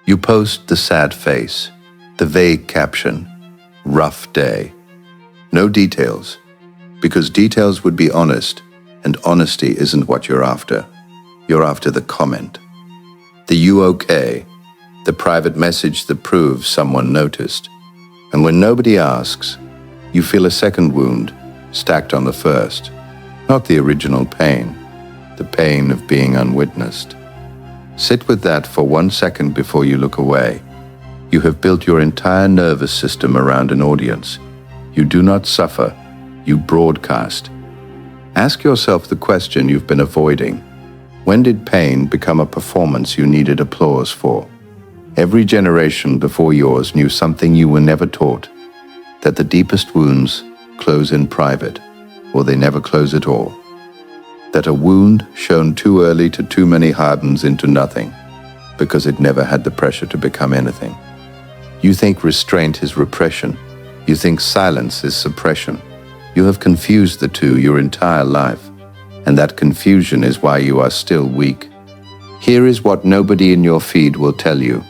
You post the sad face, the vague caption, rough day. No details, because details would be honest, and honesty isn't what you're after. You're after the comment. The "you okay?" The private message that proves someone noticed. And when nobody asks, you feel a second wound stacked on the first. Not the original pain, the pain of being unwitnessed. Sit with that for 1 second before you look away. You have built your entire nervous system around an audience. You do not suffer, you broadcast. Ask yourself the question you've been avoiding. When did pain become a performance you needed applause for? Every generation before yours knew something you were never taught, that the deepest wounds close in private, or they never close at all. That a wound shown too early to too many hardens into nothing, because it never had the pressure to become anything. You think restraint is repression. You think silence is suppression. You have confused the two your entire life, and that confusion is why you are still weak. Here is what nobody in your feed will tell you,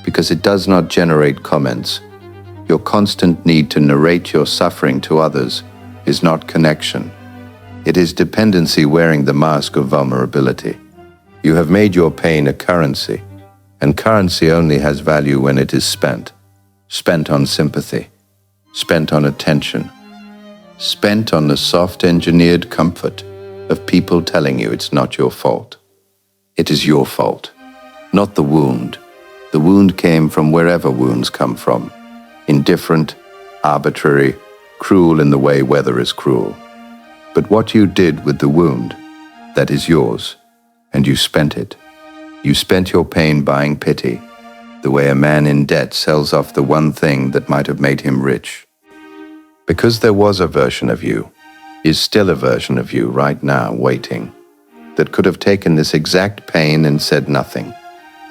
because it does not generate comments. Your constant need to narrate your suffering to others is not connection. It is dependency wearing the mask of vulnerability. You have made your pain a currency, and currency only has value when it is spent. Spent on sympathy, spent on attention, spent on the soft engineered comfort of people telling you it's not your fault. It is your fault, not the wound. The wound came from wherever wounds come from. Indifferent, arbitrary, cruel in the way weather is cruel. But what you did with the wound, that is yours, and you spent it. You spent your pain buying pity, the way a man in debt sells off the one thing that might have made him rich. Because there was a version of you, is still a version of you right now waiting, that could have taken this exact pain and said nothing,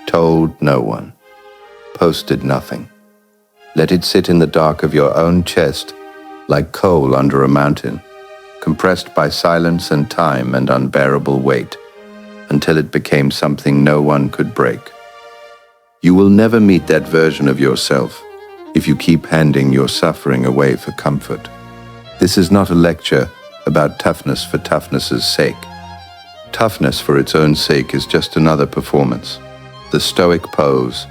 told no one, posted nothing. Let it sit in the dark of your own chest like coal under a mountain, compressed by silence and time and unbearable weight, until it became something no one could break. You will never meet that version of yourself if you keep handing your suffering away for comfort. This is not a lecture about toughness for toughness's sake. Toughness for its own sake is just another performance. The stoic pose,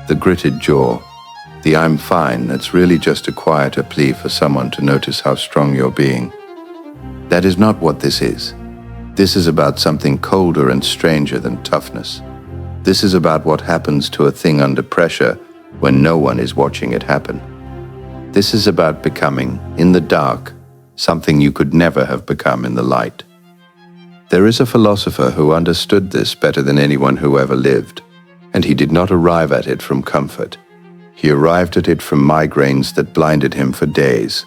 the gritted jaw, the "I'm fine" that's really just a quieter plea for someone to notice how strong you're being. That is not what this is. This is about something colder and stranger than toughness. This is about what happens to a thing under pressure when no one is watching it happen. This is about becoming, in the dark, something you could never have become in the light. There is a philosopher who understood this better than anyone who ever lived, and he did not arrive at it from comfort. He arrived at it from migraines that blinded him for days,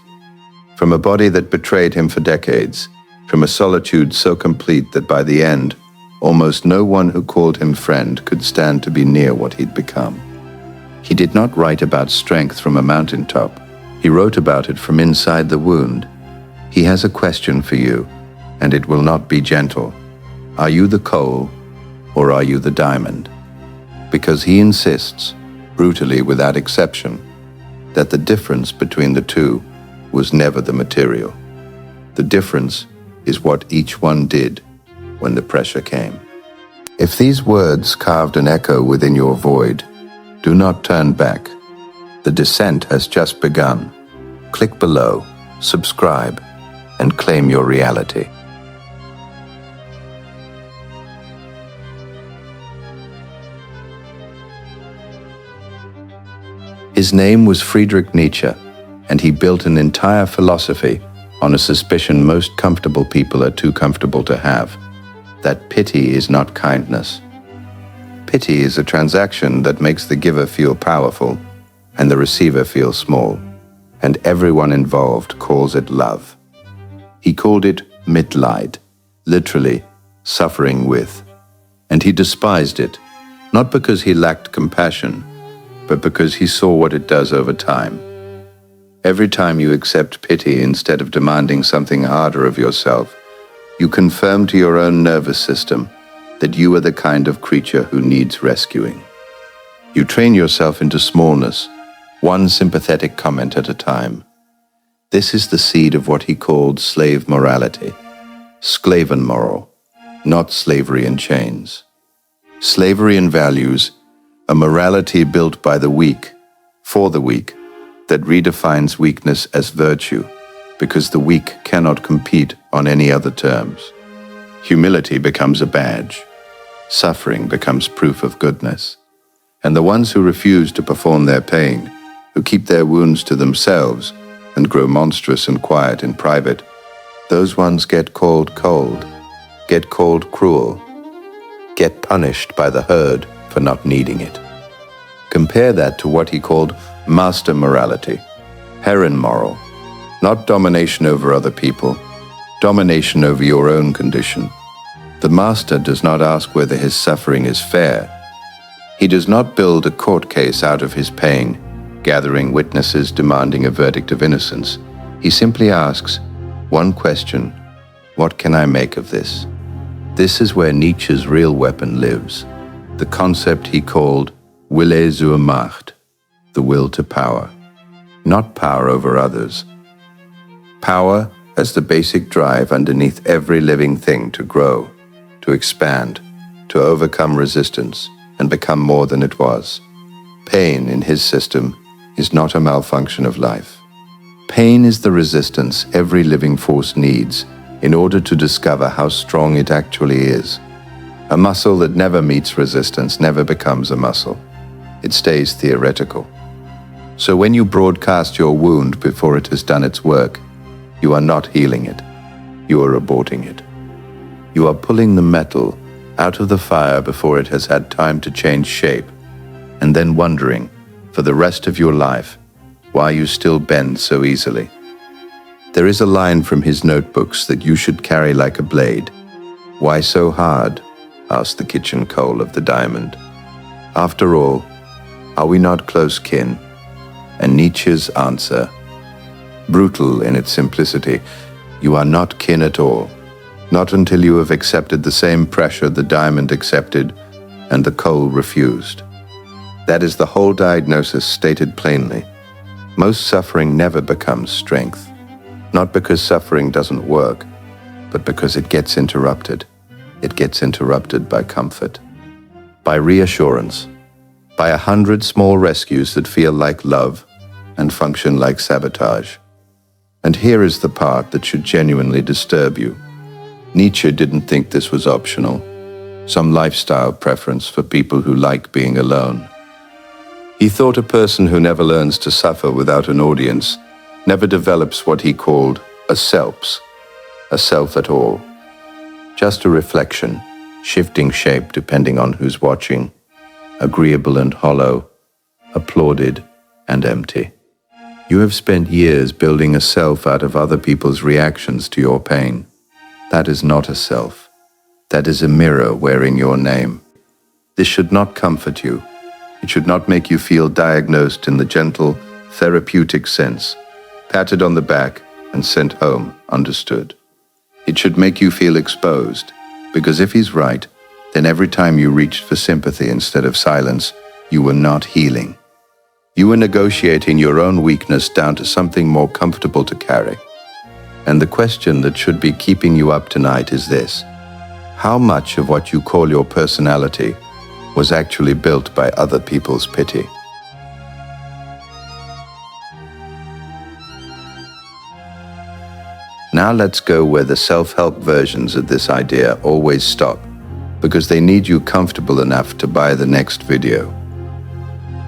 from a body that betrayed him for decades, from a solitude so complete that by the end, almost no one who called him friend could stand to be near what he'd become. He did not write about strength from a mountaintop. He wrote about it from inside the wound. He has a question for you, and it will not be gentle. Are you the coal, or are you the diamond? Because he insists, brutally without exception, that the difference between the two was never the material. The difference is what each one did when the pressure came. If these words carved an echo within your void, do not turn back. The descent has just begun. Click below, subscribe, and claim your reality. His name was Friedrich Nietzsche, and he built an entire philosophy on a suspicion most comfortable people are too comfortable to have, that pity is not kindness. Pity is a transaction that makes the giver feel powerful and the receiver feel small, and everyone involved calls it love. He called it Mitleid, literally suffering with, and he despised it, not because he lacked compassion, but because he saw what it does over time. Every time you accept pity instead of demanding something harder of yourself, you confirm to your own nervous system that you are the kind of creature who needs rescuing. You train yourself into smallness, one sympathetic comment at a time. This is the seed of what he called slave morality, Sclaven moral, not slavery in chains. Slavery in values, a morality built by the weak, for the weak, that redefines weakness as virtue, because the weak cannot compete on any other terms. Humility becomes a badge. Suffering becomes proof of goodness. And the ones who refuse to perform their pain, who keep their wounds to themselves and grow monstrous and quiet in private, those ones get called cold, get called cruel, get punished by the herd for not needing it. Compare that to what he called master morality, heron moral, not domination over other people, domination over your own condition. The master does not ask whether his suffering is fair. He does not build a court case out of his pain, gathering witnesses demanding a verdict of innocence. He simply asks one question: what can I make of this? This is where Nietzsche's real weapon lives, the concept he called Wille zur Macht, the will to power, not power over others. Power as the basic drive underneath every living thing to grow, to expand, to overcome resistance and become more than it was. Pain, in his system, is not a malfunction of life. Pain is the resistance every living force needs in order to discover how strong it actually is. A muscle that never meets resistance never becomes a muscle. It stays theoretical. So when you broadcast your wound before it has done its work, you are not healing it. You are aborting it. You are pulling the metal out of the fire before it has had time to change shape, and then wondering, for the rest of your life, why you still bend so easily. There is a line from his notebooks that you should carry like a blade. Why so hard? Asked the kitchen coal of the diamond. After all, are we not close kin? And Nietzsche's answer, brutal in its simplicity, you are not kin at all. Not until you have accepted the same pressure the diamond accepted and the coal refused. That is the whole diagnosis stated plainly. Most suffering never becomes strength, not because suffering doesn't work, but because it gets interrupted. It gets interrupted by comfort, by reassurance, by 100 small rescues that feel like love and function like sabotage. And here is the part that should genuinely disturb you. Nietzsche didn't think this was optional, some lifestyle preference for people who like being alone. He thought a person who never learns to suffer without an audience never develops what he called a self at all. Just a reflection, shifting shape depending on who's watching, agreeable and hollow, applauded and empty. You have spent years building a self out of other people's reactions to your pain. That is not a self. That is a mirror wearing your name. This should not comfort you. It should not make you feel diagnosed in the gentle, therapeutic sense, patted on the back and sent home, understood. It should make you feel exposed, because if he's right, then every time you reached for sympathy instead of silence, you were not healing. You were negotiating your own weakness down to something more comfortable to carry. And the question that should be keeping you up tonight is this: how much of what you call your personality was actually built by other people's pity? Now let's go where the self-help versions of this idea always stop, because they need you comfortable enough to buy the next video.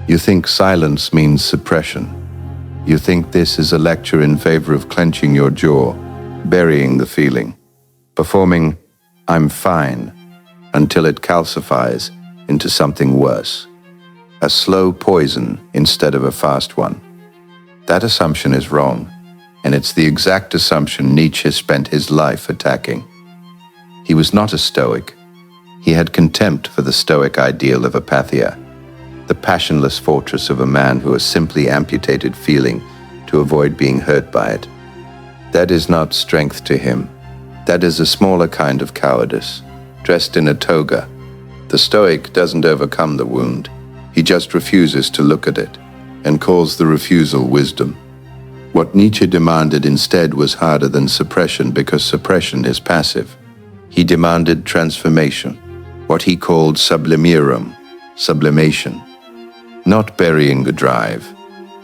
You think silence means suppression. You think this is a lecture in favor of clenching your jaw, burying the feeling, performing "I'm fine" until it calcifies into something worse, a slow poison instead of a fast one. That assumption is wrong, and it's the exact assumption Nietzsche spent his life attacking. He was not a Stoic. He had contempt for the Stoic ideal of apatheia, the passionless fortress of a man who has simply amputated feeling to avoid being hurt by it. That is not strength to him. That is a smaller kind of cowardice, dressed in a toga. The Stoic doesn't overcome the wound. He just refuses to look at it and calls the refusal wisdom. What Nietzsche demanded instead was harder than suppression because suppression is passive. He demanded transformation, what he called sublimierung, sublimation. Not burying the drive,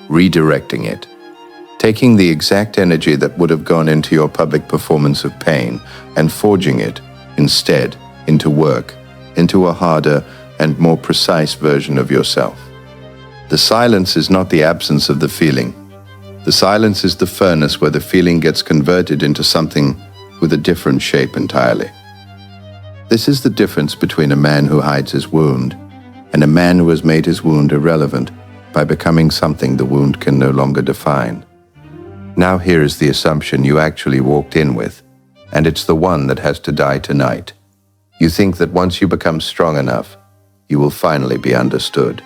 redirecting it. Taking the exact energy that would have gone into your public performance of pain and forging it, instead, into work, into a harder and more precise version of yourself. The silence is not the absence of the feeling. The silence is the furnace where the feeling gets converted into something with a different shape entirely. This is the difference between a man who hides his wound and a man who has made his wound irrelevant by becoming something the wound can no longer define. Now here is the assumption you actually walked in with, and it's the one that has to die tonight. You think that once you become strong enough, you will finally be understood.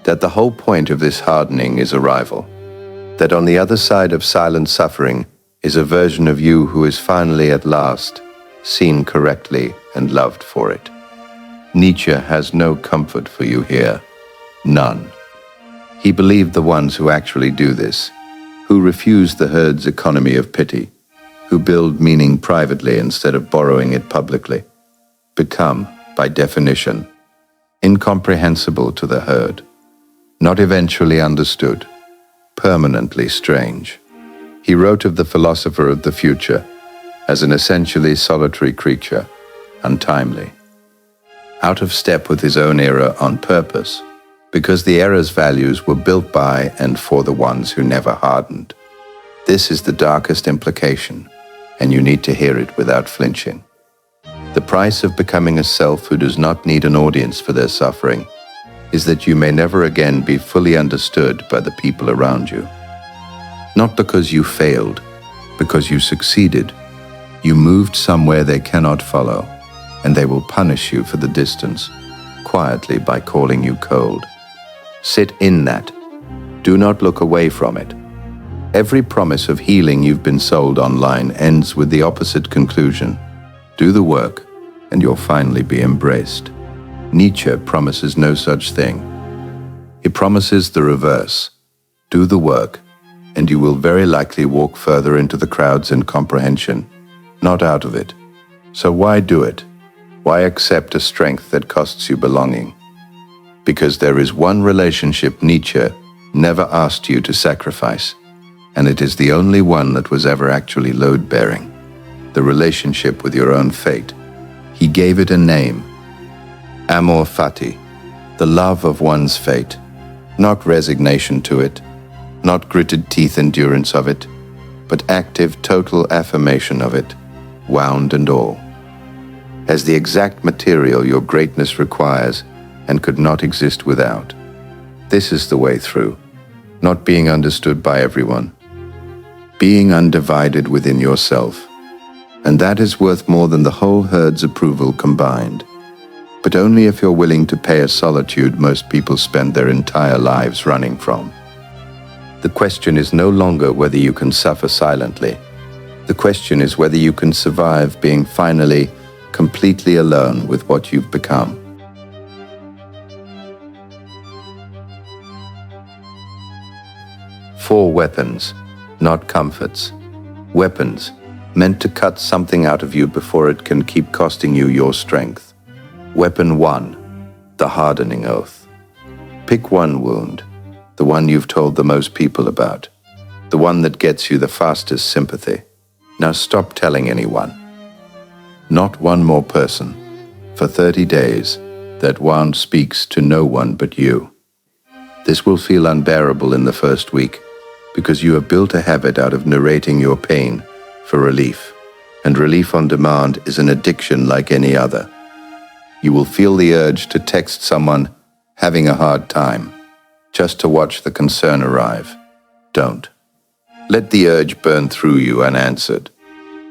That the whole point of this hardening is arrival. That on the other side of silent suffering is a version of you who is finally at last seen correctly and loved for it. Nietzsche has no comfort for you here. None. He believed the ones who actually do this, who refuse the herd's economy of pity, who build meaning privately instead of borrowing it publicly, become, by definition, incomprehensible to the herd, not eventually understood, permanently strange. He wrote of the philosopher of the future as an essentially solitary creature, untimely, out of step with his own era on purpose, because the era's values were built by and for the ones who never hardened. This is the darkest implication, and you need to hear it without flinching. The price of becoming a self who does not need an audience for their suffering is that you may never again be fully understood by the people around you. Not because you failed, because you succeeded. You moved somewhere they cannot follow, and they will punish you for the distance, quietly by calling you cold. Sit in that. Do not look away from it. Every promise of healing you've been sold online ends with the opposite conclusion. Do the work, and you'll finally be embraced. Nietzsche promises no such thing. He promises the reverse. Do the work, and you will very likely walk further into the crowd's incomprehension, not out of it. So why do it? Why accept a strength that costs you belonging? Because there is one relationship Nietzsche never asked you to sacrifice, and it is the only one that was ever actually load-bearing, the relationship with your own fate. He gave it a name, amor fati, the love of one's fate, not resignation to it, not gritted teeth endurance of it, but active total affirmation of it, wound and all, as the exact material your greatness requires and could not exist without. This is the way through, not being understood by everyone, being undivided within yourself, and that is worth more than the whole herd's approval combined, but only if you're willing to pay a solitude most people spend their entire lives running from. The question is no longer whether you can suffer silently. The question is whether you can survive being finally completely alone with what you've become. Four weapons, not comforts. Weapons, meant to cut something out of you before it can keep costing you your strength. Weapon 1, the hardening oath. Pick one wound, the one you've told the most people about, the one that gets you the fastest sympathy. Now stop telling anyone. Not one more person. For 30 days, that wound speaks to no one but you. This will feel unbearable in the first week, because you have built a habit out of narrating your pain for relief, and relief on demand is an addiction like any other. You will feel the urge to text someone having a hard time, just to watch the concern arrive. Don't. Let the urge burn through you unanswered.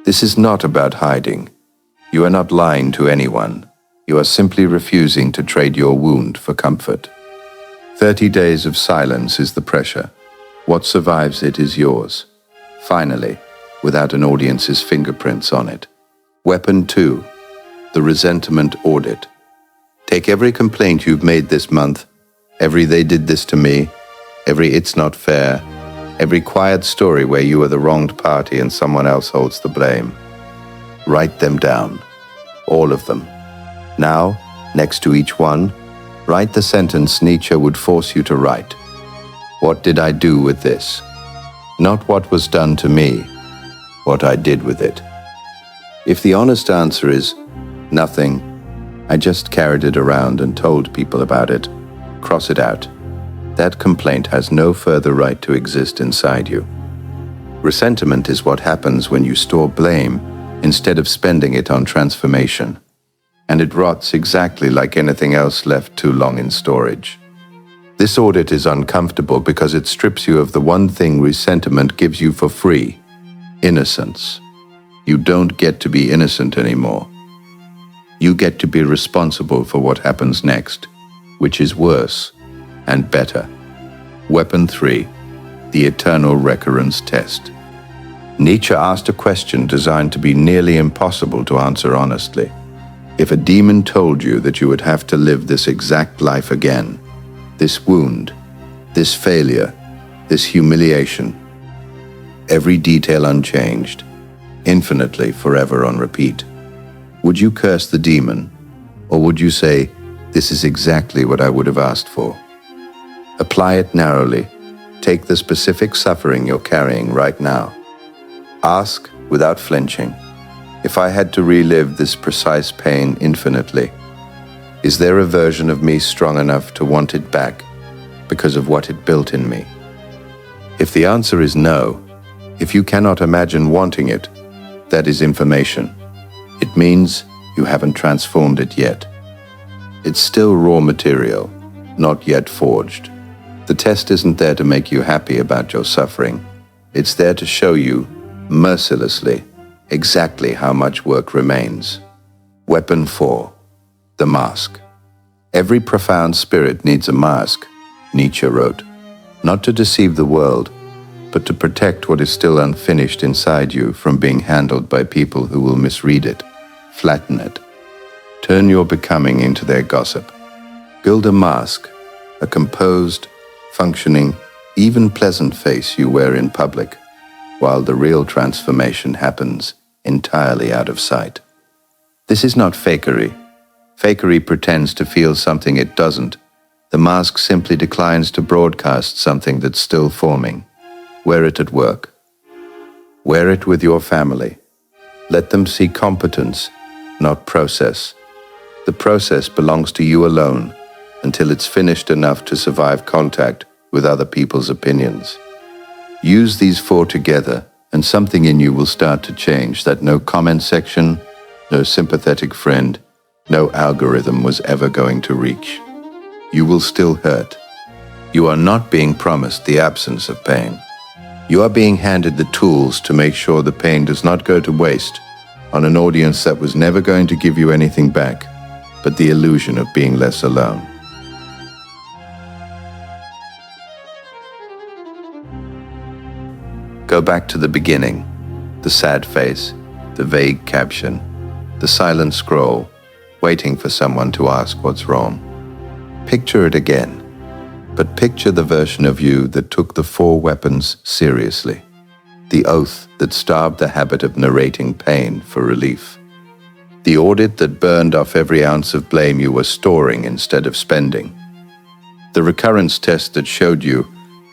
This is not about hiding. You are not lying to anyone. You are simply refusing to trade your wound for comfort. 30 days of silence is the pressure. What survives it is yours. Finally, without an audience's fingerprints on it. Weapon 2, the resentment audit. Take every complaint you've made this month Every "they did this to me," every "it's not fair," every quiet story where you are the wronged party and someone else holds the blame. Write them down, all of them. Now, next to each one, write the sentence Nietzsche would force you to write. What did I do with this? Not what was done to me, what I did with it. If the honest answer is, nothing, I just carried it around and told people about it, cross it out. That complaint has no further right to exist inside you. Resentment is what happens when you store blame instead of spending it on transformation. And it rots exactly like anything else left too long in storage. This audit is uncomfortable because it strips you of the one thing resentment gives you for free: innocence. You don't get to be innocent anymore. You get to be responsible for what happens next, which is worse and better. Weapon 3, the eternal recurrence test. Nietzsche asked a question designed to be nearly impossible to answer honestly. If a demon told you that you would have to live this exact life again, this wound, this failure, this humiliation, every detail unchanged, infinitely forever on repeat, would you curse the demon, or would you say, "This is exactly what I would have asked for"? Apply it narrowly. Take the specific suffering you're carrying right now. Ask without flinching, if I had to relive this precise pain infinitely, is there a version of me strong enough to want it back because of what it built in me? If the answer is no, if you cannot imagine wanting it, that is information. It means you haven't transformed it yet. It's still raw material, not yet forged. The test isn't there to make you happy about your suffering. It's there to show you, mercilessly, exactly how much work remains. Weapon 4, the mask. Every profound spirit needs a mask, Nietzsche wrote, not to deceive the world, but to protect what is still unfinished inside you from being handled by people who will misread it, flatten it, turn your becoming into their gossip. Build a mask, a composed, functioning, even pleasant face you wear in public, while the real transformation happens entirely out of sight. This is not fakery. Fakery pretends to feel something it doesn't. The mask simply declines to broadcast something that's still forming. Wear it at work. Wear it with your family. Let them see competence, not process. The process belongs to you alone until it's finished enough to survive contact with other people's opinions. Use these 4 together, and something in you will start to change that no comment section, no sympathetic friend, no algorithm was ever going to reach. You will still hurt. You are not being promised the absence of pain. You are being handed the tools to make sure the pain does not go to waste on an audience that was never going to give you anything back, but the illusion of being less alone. Go back to the beginning, the sad face, the vague caption, the silent scroll, waiting for someone to ask what's wrong. Picture it again, but picture the version of you that took the 4 weapons seriously, the oath that starved the habit of narrating pain for relief, the audit that burned off every ounce of blame you were storing instead of spending, the recurrence test that showed you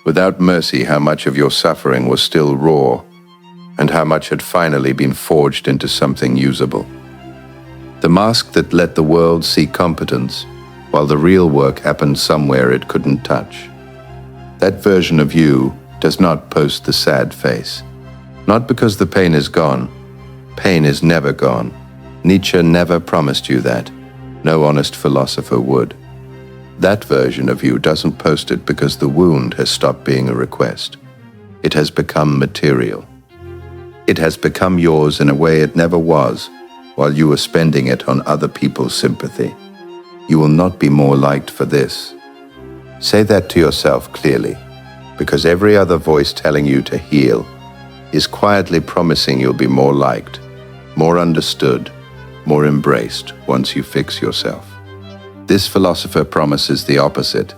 without mercy how much of your suffering was still raw and how much had finally been forged into something usable. The mask that let the world see competence while the real work happened somewhere it couldn't touch. That version of you does not post the sad face. Not because the pain is gone. Pain is never gone. Nietzsche never promised you that. No honest philosopher would. That version of you doesn't post it because the wound has stopped being a request. It has become material. It has become yours in a way it never was, while you were spending it on other people's sympathy. You will not be more liked for this. Say that to yourself clearly, because every other voice telling you to heal is quietly promising you'll be more liked, more understood, more embraced once you fix yourself. This philosopher promises the opposite.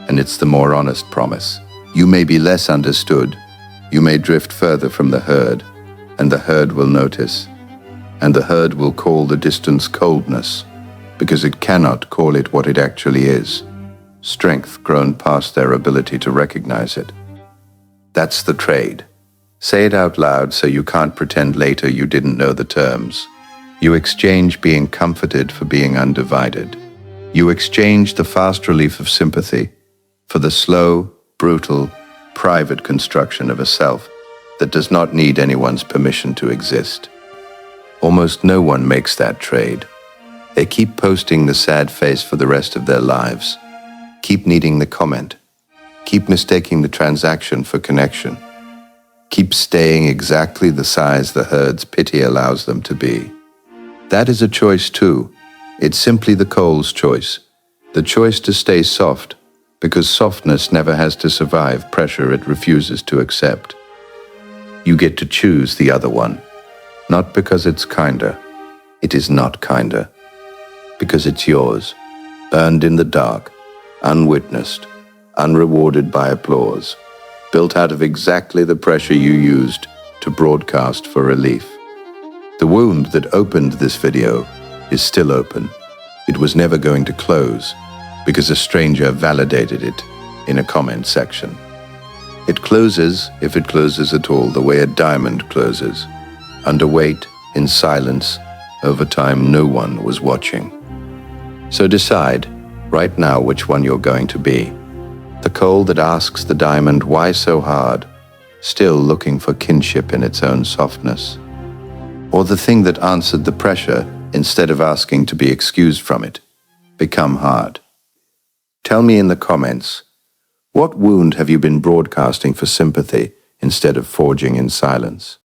and it's the more honest promise. You may be less understood, you may drift further from the herd, and the herd will notice, and the herd will call the distance coldness, because it cannot call it what it actually is, strength grown past their ability to recognize it. That's the trade. Say it out loud so you can't pretend later you didn't know the terms. You exchange being comforted for being undivided. You exchange the fast relief of sympathy for the slow, brutal, private construction of a self that does not need anyone's permission to exist. Almost no one makes that trade. They keep posting the sad face for the rest of their lives, keep needing the comment, keep mistaking the transaction for connection, keep staying exactly the size the herd's pity allows them to be. That is a choice too. It's simply the coal's choice, the choice to stay soft, because softness never has to survive pressure it refuses to accept. You get to choose the other one, not because it's kinder. It is not kinder, because it's yours, earned in the dark, unwitnessed, unrewarded by applause, built out of exactly the pressure you used to broadcast for relief. The wound that opened this video is still open. It was never going to close because a stranger validated it in a comment section. It closes, if it closes at all, the way a diamond closes, under weight, in silence, over time no one was watching. So decide, right now, which one you're going to be. The coal that asks the diamond, why so hard, still looking for kinship in its own softness. Or the thing that answered the pressure instead of asking to be excused from it, become hard. Tell me in the comments, what wound have you been broadcasting for sympathy instead of forging in silence?